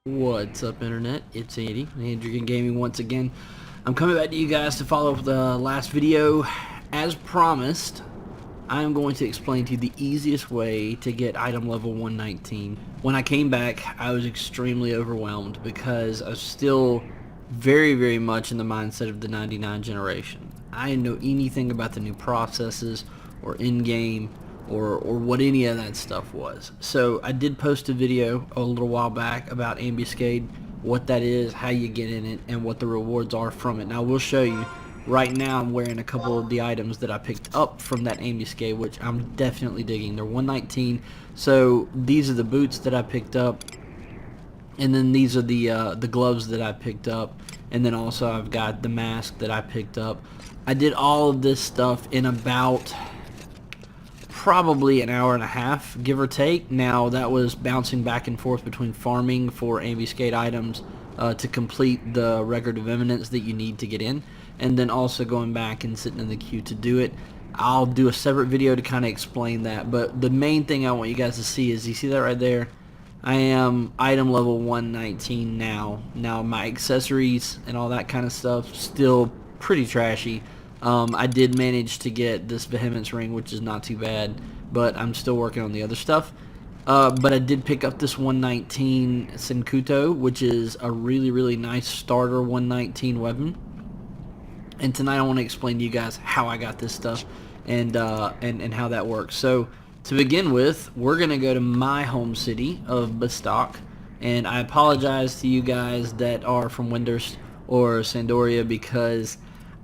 What's up, internet? It's Andy, Andrew Gaming once again. I'm coming back to you guys to follow up the last video. As promised, I'm going to explain to you the easiest way to get item level 119. When I came back, I was extremely overwhelmed because I was still very much in the mindset of the 99 generation. I didn't know anything about the new processes or in-game or what any of that stuff was. So I did post a video a little while back about Ambuscade, what that is, how you get in it, and what the rewards are from it. Now I will show you. Right now I'm wearing a couple of the items that I picked up from that Ambuscade, which I'm definitely digging. They're 119. So these are the boots that I picked up, and then these are the gloves that I picked up, and then also I've got the mask that I picked up. I did all of this stuff in about probably an hour and a half, give or take. Now that was bouncing back and forth between farming for Ambuscade items to complete the record of eminence that you need to get in, and then also going back and sitting in the queue to do it. I'll do a separate video to kind of explain that, but the main thing I want you guys to see is, you see that right there? I am item level 119 now. Now my accessories and all that kind of stuff still pretty trashy. I did manage to get this Vehemence ring, which is not too bad, but I'm still working on the other stuff. But I did pick up this 119 Senkuto, which is a really nice starter 119 weapon. And tonight I want to explain to you guys how I got this stuff and how that works. So to begin with, we're gonna go to my home city of Bastok, and I apologize to you guys that are from Winders or Sandoria because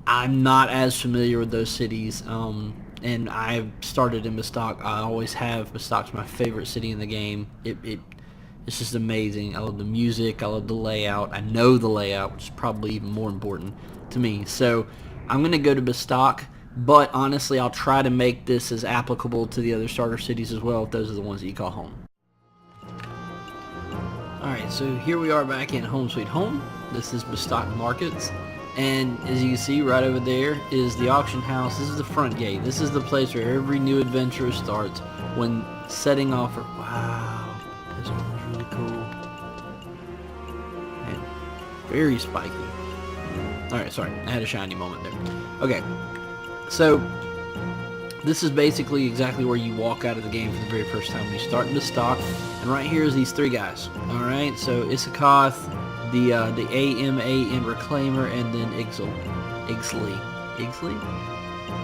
I'm not as familiar with those cities, and I've started in Bastok. I always have. Bastok's my favorite city in the game. It's just amazing. I love the music. I love the layout. I know the layout, which is probably even more important to me. So I'm going to go to Bastok, but honestly, I'll try to make this as applicable to the other starter cities as well, if those are the ones that you call home. Alright, so here we are back in Home Sweet Home. This is Bastok Markets. And as you can see, right over there is the auction house. This is the front gate. This is the place where every new adventurer starts when setting off. Wow, this one is really cool. And very spiky. Alright, sorry, I had a shiny moment there. Okay, so this is basically exactly where you walk out of the game for the very first time when you start in the stock. And right here is these three guys. Alright, so Isakoth, the AMAN Reclaimer, and then Ixley.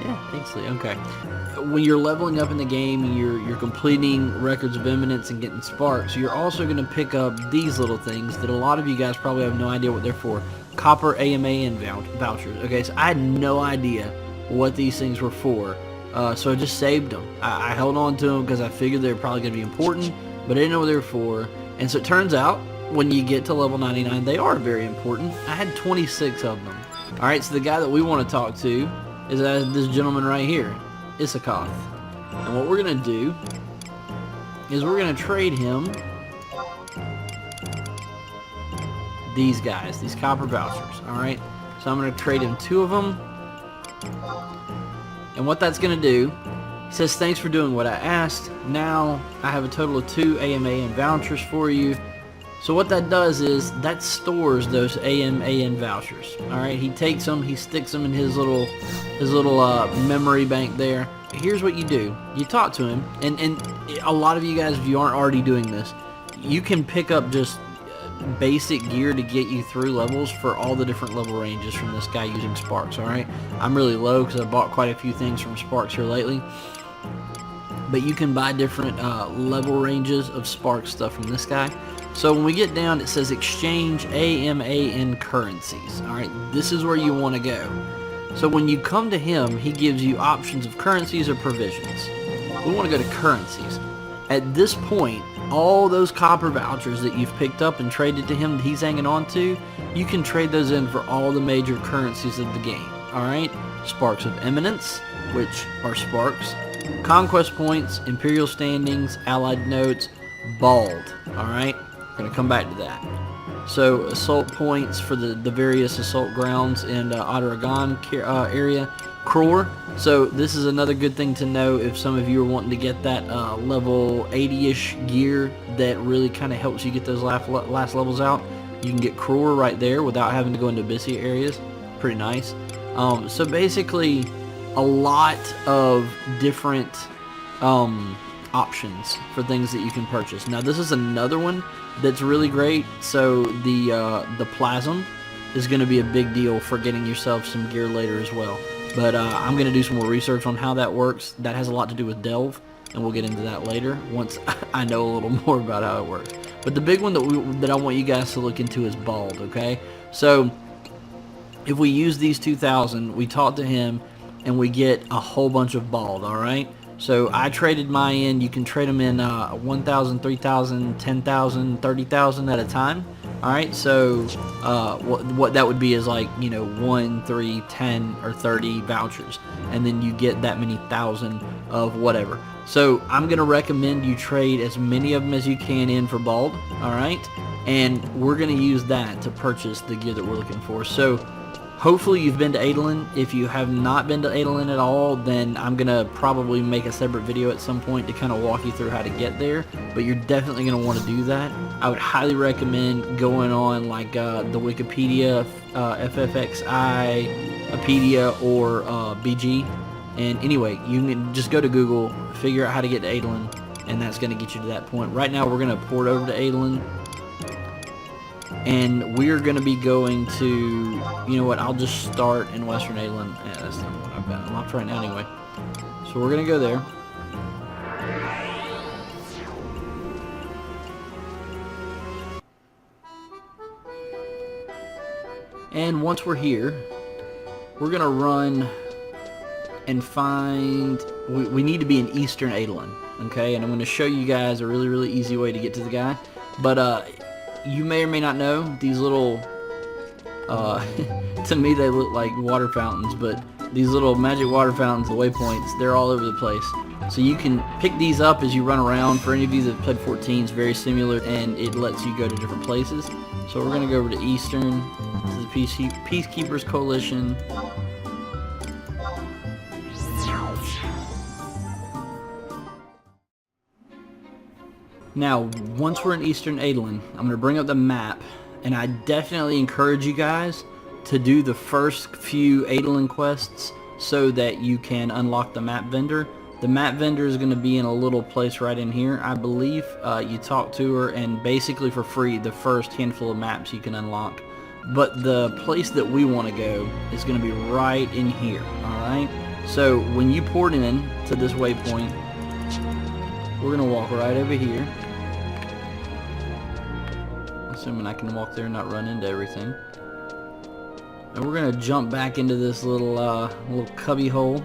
Yeah, Ixley, okay. When you're leveling up in the game, you're completing records of eminence and getting sparks, you're also going to pick up these little things that a lot of you guys probably have no idea what they're for. Copper AMAN vouchers. Okay, so I had no idea what these things were for, so I just saved them. I held on to them because I figured they were probably going to be important, but I didn't know what they were for. And so it turns out, when you get to level 99, they are very important. I had 26 of them. Alright, so the guy that we want to talk to is this gentleman right here, Isakoth. And what we're going to do is we're going to trade him these guys, these copper vouchers. Alright, so I'm going to trade him 2 of them. And what that's going to do, he says, thanks for doing what I asked. Now I have a total of 2 AMAN vouchers for you. So what that does is that stores those AMAN vouchers. Alright, he takes them, he sticks them in his little memory bank there. Here's what you do. You talk to him, and a lot of you guys, if you aren't already doing this, you can pick up just basic gear to get you through levels for all the different level ranges from this guy using Sparks. Alright, I'm really low because I bought quite a few things from Sparks here lately. But you can buy different level ranges of Spark stuff from this guy. So when we get down, it says exchange AMAN currencies. Alright, this is where you want to go. So when you come to him, he gives you options of currencies or provisions. We want to go to currencies. At this point, all those copper vouchers that you've picked up and traded to him that he's hanging on to, you can trade those in for all the major currencies of the game. Alright, Sparks of Eminence, which are Sparks, Conquest Points, Imperial Standings, Allied Notes, Bald. Alright, we're going to come back to that. So assault points for the various assault grounds in Adoulin area. Crore. So this is another good thing to know if some of you are wanting to get that level 80-ish gear that really kind of helps you get those last levels out. You can get Crore right there without having to go into Abyssia areas. Pretty nice. So basically, a lot of different options for things that you can purchase. Now this is another one that's really great. So the plasm is going to be a big deal for getting yourself some gear later as well. But I'm going to do some more research on how that works. That has a lot to do with Delve, and we'll get into that later once I know a little more about how it works. But the big one that I want you guys to look into is Bald, okay? So if we use these 2,000, we talk to him, and we get a whole bunch of Bald, all right? So I traded mine in. You can trade them in 1,000, 3,000, 10,000, 30,000 at a time. All right, so what that would be is like, you know, 1, 3, 10, or 30 vouchers, and then you get that many thousand of whatever. So I'm gonna recommend you trade as many of them as you can in for Bald. All right, and we're gonna use that to purchase the gear that we're looking for. So hopefully you've been to Adoulin. If you have not been to Adoulin at all, then I'm going to probably make a separate video at some point to kind of walk you through how to get there. But you're definitely going to want to do that. I would highly recommend going on like the Wikipedia, FFXI, Apedia, or BG. And anyway, you can just go to Google, figure out how to get to Adoulin, and that's going to get you to that point. Right now we're going to port over to Adoulin. And we're going to be going to, you know what, I'll just start in Western Adoulin. Yeah, that's not what I've got unlocked right now anyway. So we're going to go there. And once we're here, we're going to run and find, we need to be in Eastern Adoulin, okay? And I'm going to show you guys a really, really easy way to get to the guy. But, you may or may not know, these little, to me they look like water fountains, but these little magic water fountains, the waypoints, they're all over the place. So you can pick these up as you run around. For any of you that have played 14, it's very similar, and it lets you go to different places. So we're going to go over to Eastern, to the Peacekeepers Coalition. Now, once we're in Eastern Adoulin, I'm going to bring up the map, and I definitely encourage you guys to do the first few Adoulin quests so that you can unlock the map vendor. The map vendor is going to be in a little place right in here, I believe. You talk to her, and basically for free, the first handful of maps you can unlock. But the place that we want to go is going to be right in here, alright? So, when you port in to this waypoint, we're going to walk right over here. Assuming I can walk there and not run into everything. And we're going to jump back into this little cubby hole.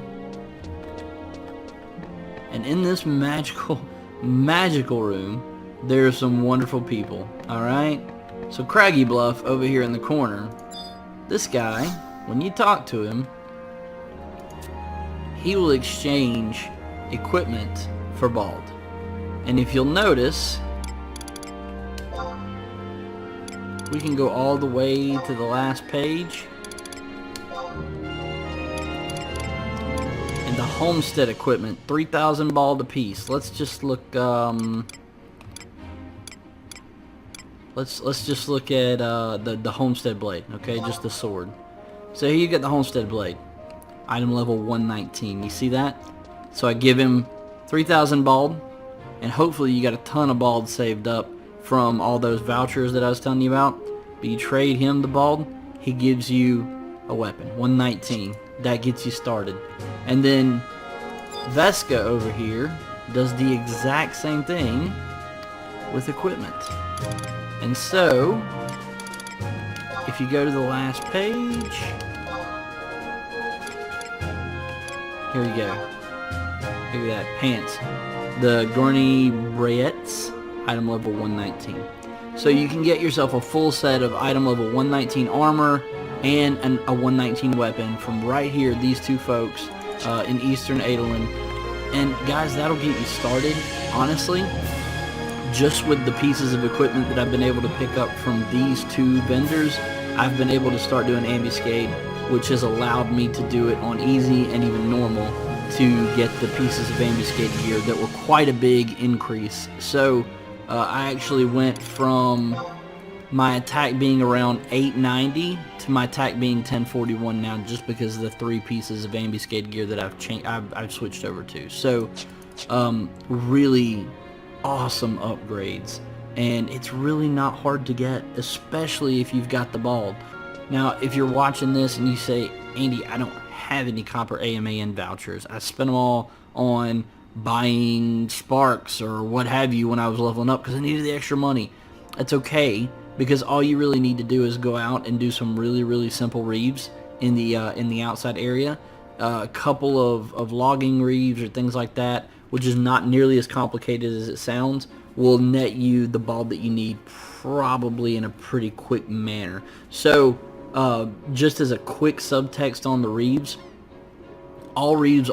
And in this magical room, there are some wonderful people. Alright? So Craggy Bluff over here in the corner. This guy, when you talk to him, he will exchange equipment for Bald. And if you'll notice, we can go all the way to the last page. And the homestead equipment, 3,000 Bald apiece. Let's just look, let's just look at the homestead blade, okay? Just the sword. So here you get the homestead blade. Item level 119. You see that? So I give him 3,000 Bald. And hopefully you got a ton of Bald saved up from all those vouchers that I was telling you about. But you trade him the Bald, he gives you a weapon, 119. That gets you started. And then Vesca over here does the exact same thing with equipment. And so, if you go to the last page, here we go. Look at that, pants. The Gorny Braettes, item level 119. So you can get yourself a full set of item level 119 armor and a 119 weapon from right here, these two folks in Eastern Adoulin. And guys, that'll get you started, honestly, just with the pieces of equipment that I've been able to pick up from these two vendors. I've been able to start doing Ambuscade which has allowed me to do it on easy and even normal to get the pieces of Ambuscade gear that were quite a big increase. So I actually went from my attack being around 890 to my attack being 1041 now, just because of the 3 pieces of Ambuscade gear that I've switched over to. So really awesome upgrades, and it's really not hard to get, especially if you've got the bald. Now, if you're watching this and you say, Andy, I don't have any copper AMAN vouchers, I spent them all on buying sparks or what have you when I was leveling up because I needed the extra money. That's okay, because all you really need to do is go out and do some really simple reeves in the outside area, a couple of logging reeves or things like that, which is not nearly as complicated as it sounds, will net you the bald that you need probably in a pretty quick manner. So just as a quick subtext on the reeves, all reeves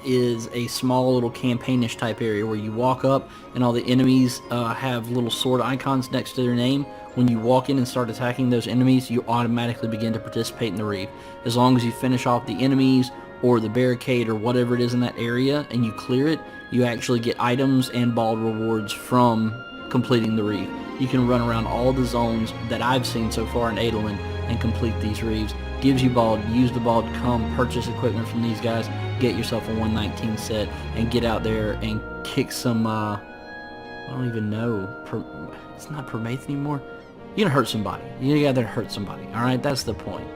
is a small little campaignish type area where you walk up and all the enemies have little sword icons next to their name. When you walk in and start attacking those enemies, you automatically begin to participate in the reeve. As long as you finish off the enemies or the barricade or whatever it is in that area and you clear it, you actually get items and bald rewards from completing the reeve. You can run around all the zones that I've seen so far in Adoulin and complete these reeves. Gives you bald, use the bald, come purchase equipment from these guys, get yourself a 119 set, and get out there and kick some, I don't even know, it's not permath anymore. You're gonna hurt somebody. You gotta hurt somebody, alright? That's the point.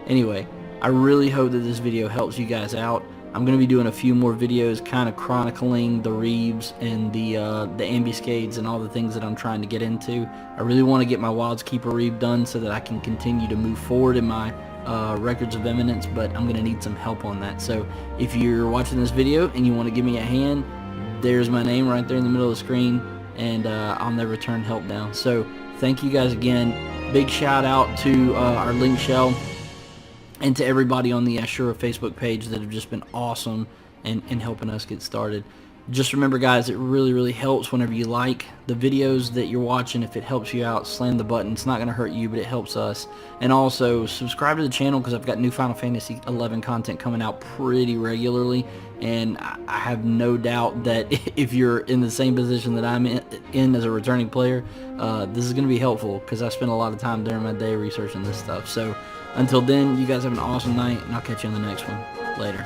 Anyway, I really hope that this video helps you guys out. I'm going to be doing a few more videos kind of chronicling the reeves and the ambuscades and all the things that I'm trying to get into. I really want to get my Wilds Keeper reeve done so that I can continue to move forward in my records of eminence, but I'm going to need some help on that. So if you're watching this video and you want to give me a hand, there's my name right there in the middle of the screen, and I'll never turn help down. So thank you guys again. Big shout out to our link shell and to everybody on the Asura Facebook page that have just been awesome in helping us get started. Just remember, guys, it really helps whenever you like the videos that you're watching. If it helps you out, slam the button. It's not going to hurt you, but it helps us. And also, subscribe to the channel because I've got new Final Fantasy 11 content coming out pretty regularly. And I have no doubt that if you're in the same position that I'm in as a returning player, this is going to be helpful because I spend a lot of time during my day researching this stuff. So until then, you guys have an awesome night, and I'll catch you on the next one. Later.